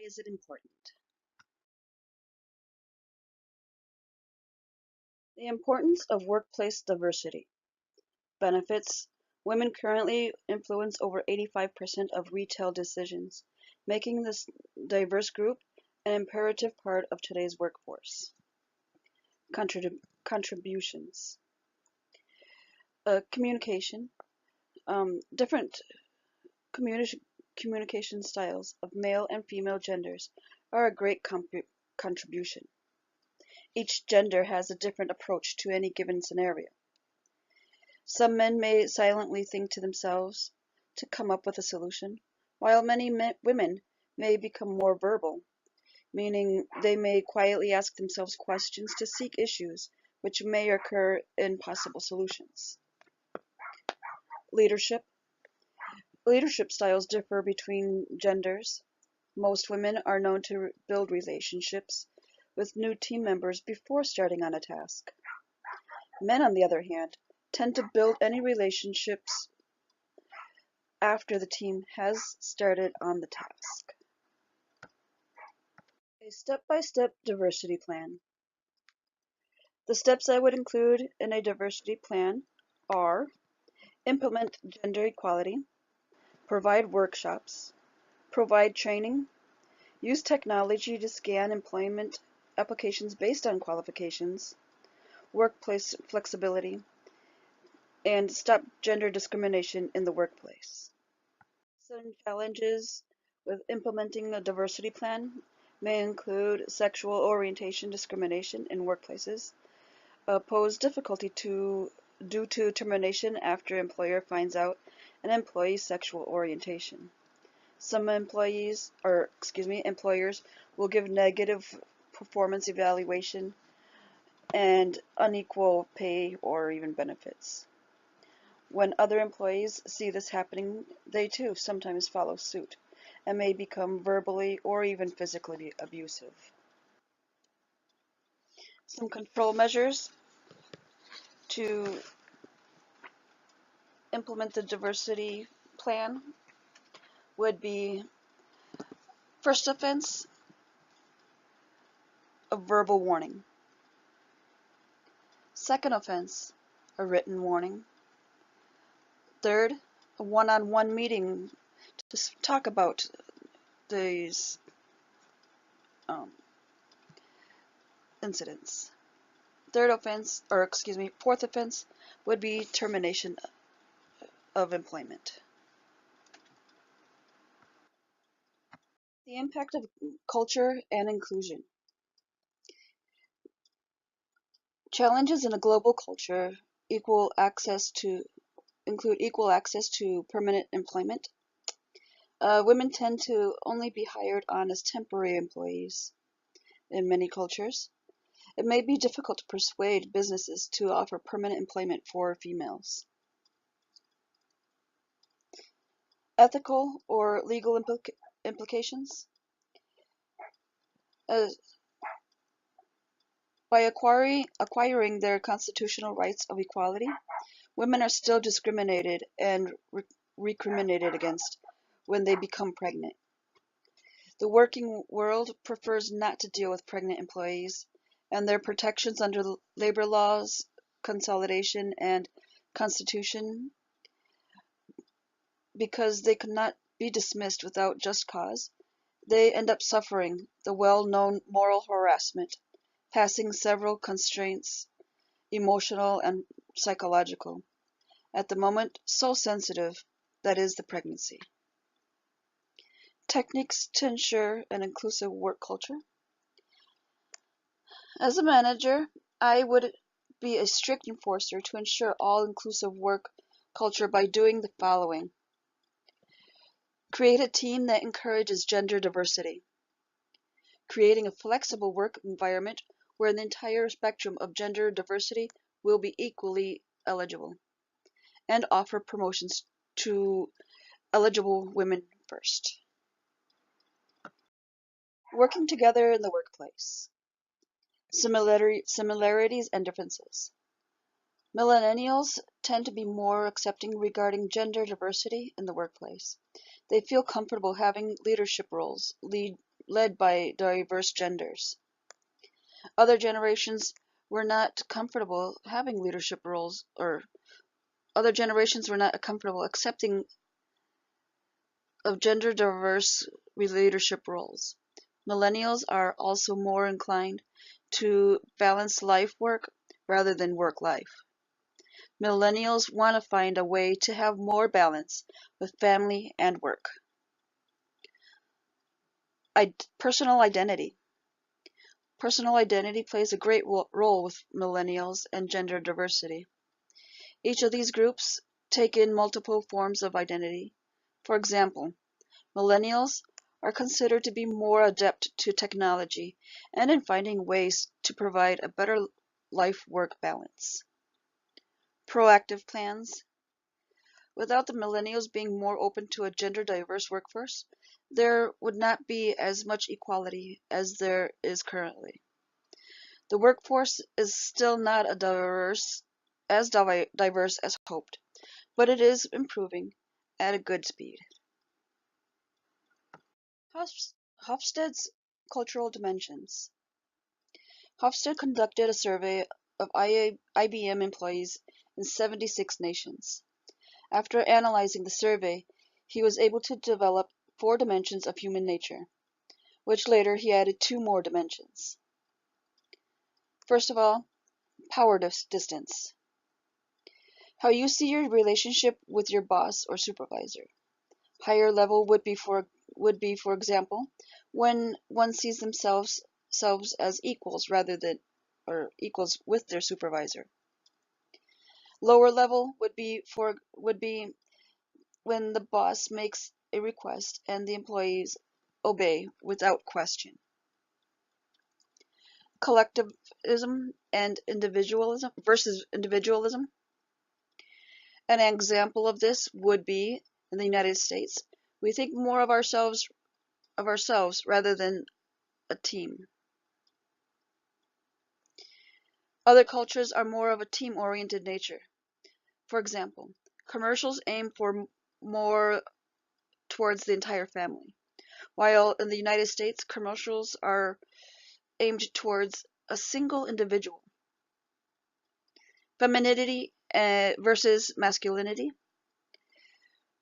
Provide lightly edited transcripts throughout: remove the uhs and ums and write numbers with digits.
is it important? The importance of workplace diversity. Benefits. Women currently influence over 85% of retail decisions, making this diverse group an imperative part of today's workforce. Contributions. Communication. Different communication styles of male and female genders are a great contribution. Each gender has a different approach to any given scenario. Some men may silently think to themselves to come up with a solution, while many women may become more verbal, meaning they may quietly ask themselves questions to seek issues which may occur in possible solutions. Leadership. Leadership styles differ between genders. Most women are known to build relationships with new team members before starting on a task. Men, on the other hand, tend to build any relationships after the team has started on the task. A step-by-step diversity plan. The steps I would include in a diversity plan are: implement gender equality, provide workshops, provide training, use technology to scan employment applications based on qualifications, workplace flexibility, and stop gender discrimination in the workplace. Some challenges with implementing a diversity plan may include sexual orientation discrimination in workplaces, pose difficulty due to termination after employer finds out an employee's sexual orientation. Some employers will give negative performance evaluation and unequal pay or even benefits. When other employees see this happening, they too sometimes follow suit and may become verbally or even physically abusive. Some control measures to implement the diversity plan would be: first offense, a verbal warning. Second offense, a written warning. Third, a one-on-one meeting to talk about these incidents. Fourth offense would be termination of employment. The impact of culture and inclusion. Challenges in a global culture include equal access to permanent employment. Women tend to only be hired on as temporary employees in many cultures. It may be difficult to persuade businesses to offer permanent employment for females. Ethical or legal implications. By acquiring their constitutional rights of equality, women are still discriminated and recriminated against when they become pregnant. The working world prefers not to deal with pregnant employees, and their protections under labor laws, consolidation, and constitution, because they could not be dismissed without just cause, they end up suffering the well-known moral harassment, passing several constraints, emotional and psychological, at the moment so sensitive, that is the pregnancy. Techniques to ensure an inclusive work culture. As a manager, I would be a strict enforcer to ensure all-inclusive work culture by doing the following. Create a team that encourages gender diversity. Creating a flexible work environment where the entire spectrum of gender diversity will be equally eligible, and offer promotions to eligible women first. Working together in the workplace. Similarities and differences. Millennials tend to be more accepting regarding gender diversity in the workplace. They feel comfortable having leadership roles, lead led by diverse genders. Other generations were not comfortable having leadership roles, or other generations were not comfortable accepting of gender diverse leadership roles. Millennials are also more inclined to balance life work rather than work life. Millennials want to find a way to have more balance with family and work. Personal identity. Personal identity plays a great role with millennials and gender diversity. Each of these groups take in multiple forms of identity. For example, millennials are considered to be more adept to technology and in finding ways to provide a better life-work balance. Proactive plans. Without the millennials being more open to a gender-diverse workforce, there would not be as much equality as there is currently. The workforce is still not as diverse as hoped, but it is improving at a good speed. Hofstede's cultural dimensions. Hofstede conducted a survey of IBM employees in 76 nations. After analyzing the survey, he was able to develop 4 dimensions of human nature, which later he added 2 more dimensions. First of all, power distance. How you see your relationship with your boss or supervisor. Higher level would be for example, when one sees themselves as equals rather than or equals with their supervisor. Lower level would be when the boss makes a request and the employees obey without question. Collectivism and individualism versus individualism. An example of this would be in the United States, we think more of ourselves rather than a team. Other cultures are more of a team-oriented nature. For example, commercials aim for more towards the entire family, while in the United States, commercials are aimed towards a single individual. Femininity versus masculinity.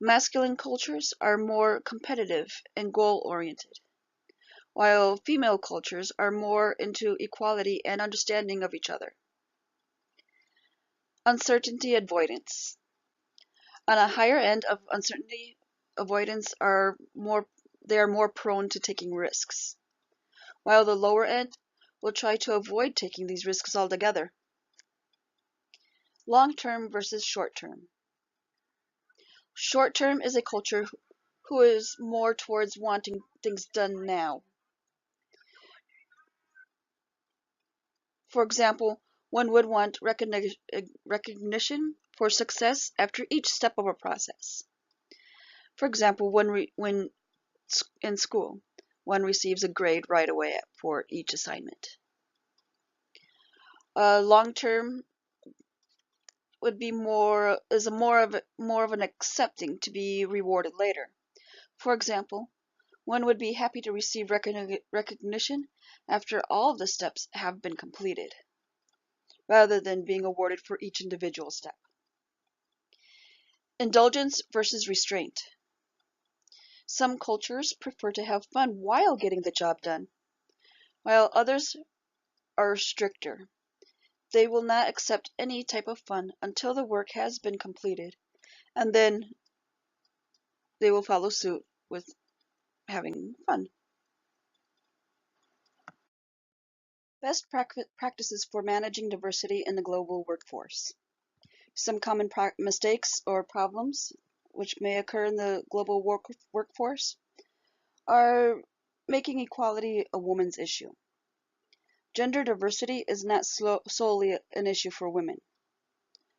Masculine cultures are more competitive and goal-oriented, while female cultures are more into equality and understanding of each other. Uncertainty avoidance. On a higher end of uncertainty, avoidance they are more prone to taking risks, while the lower end will try to avoid taking these risks altogether. Long-term versus short-term. Short-term is a culture who is more towards wanting things done now. For example, one would want recognition for success after each step of a process. For example, when in school, one receives a grade right away for each assignment. Long-term would be more of an accepting to be rewarded later. For example, one would be happy to receive recognition after all of the steps have been completed, rather than being awarded for each individual step. Indulgence versus restraint. Some cultures prefer to have fun while getting the job done, while others are stricter. They will not accept any type of fun until the work has been completed, and then they will follow suit with having fun. Best practices for managing diversity in the global workforce. Some common mistakes or problems which may occur in the global workforce are making equality a woman's issue. Gender diversity is not solely an issue for women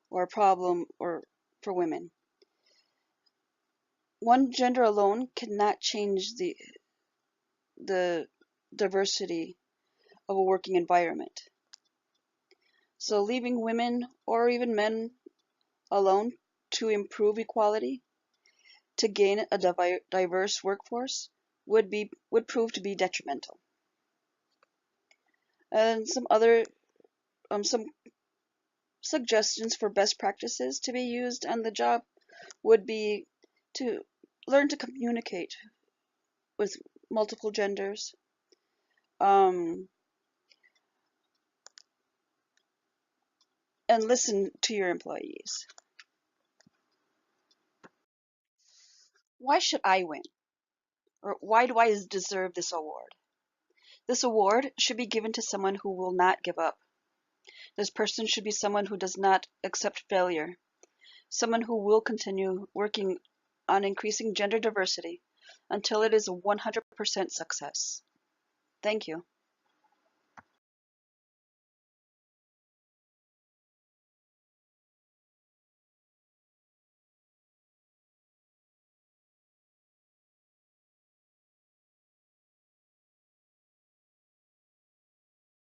or a problem for women. One gender alone cannot change the diversity of a working environment. So leaving women or even men alone to improve equality, to gain a diverse workforce, would prove to be detrimental. And some suggestions for best practices to be used on the job would be to learn to communicate with multiple genders, and listen to your employees. Why should I win? Or why do I deserve this award? This award should be given to someone who will not give up. This person should be someone who does not accept failure, someone who will continue working on increasing gender diversity until it is a 100% success. Thank you.